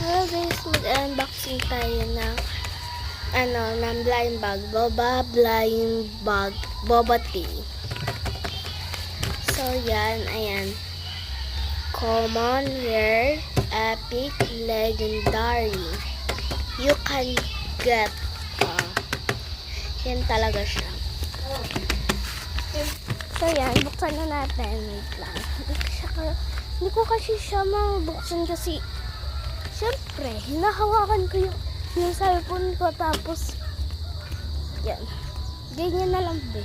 Hello guys, mag-unboxing tayo ng ng blind bag, blind bag, boba tea. So yan, ayan. Common, rare, epic, legendary. You can get. Yan talaga siya. So yan, buksan na natin. Wait lang. Hindi ko kasi siya mabuksan kasi siyempre, hinahawakan ko yung cellphone ko tapos yan. Ganyan na lang ba?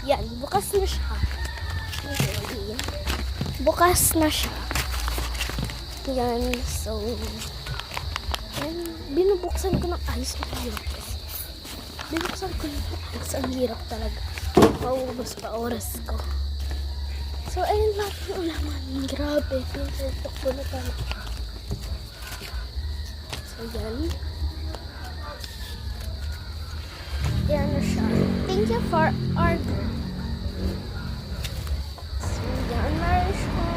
Yan, bukas na siya. Bukas na siya. Yan, so yan, binubuksan ko ng ayos ang hirap. Binuksan ko ng ayos ang hirap talaga. Maubos pa oras ko. So, ayun lang yung ulaman. Grabe, pinutok ko na talaga. So, yan. Yan na siya. Thank you for order. So, yan na siya.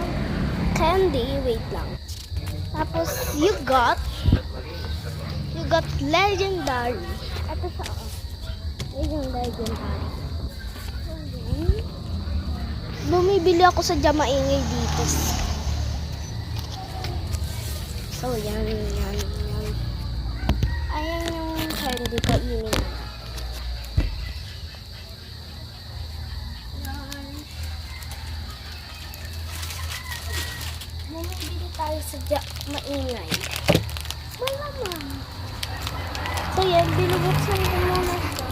Candy. Wait lang. Tapos, you got legendary. Ito siya. Yung legendary. So, yan. Bumibili ako sa maingay dito. So, yan. Ayan yung candy pa imin. Bumibili tayo sa maingay. Wala man. So, yan. Binubuksan ko muna siya.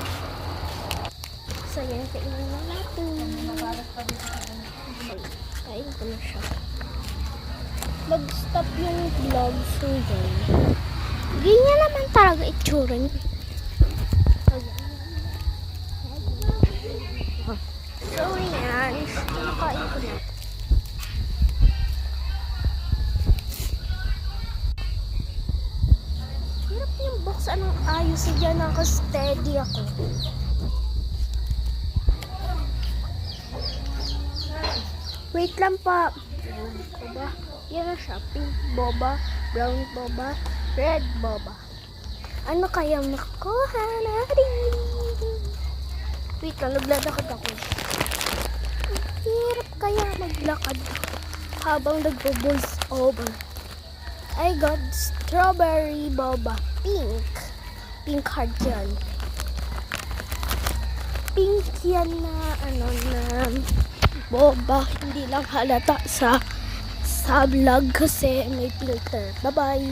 So, yan. Kainin na natin. Kain ko na siya. Mag-stop yung vlog. So, yan. Ganyan naman talaga itsura niya. So, yan. Nakain ko na. Hirap yung box. Anong ayos dyan? Naka-steady ako. Wait lang pa. Boba. Yan na siya. Pink boba, brown boba, red boba. Ano kaya makuha natin? Wait lang, naglalakad ako. Hirap kaya maglakad habang nagbo-voice over. I got strawberry boba. Pink. Pink heart yan. Pink yan na na boba. Hindi lang halata sa vlog kasi may filter. Bye-bye!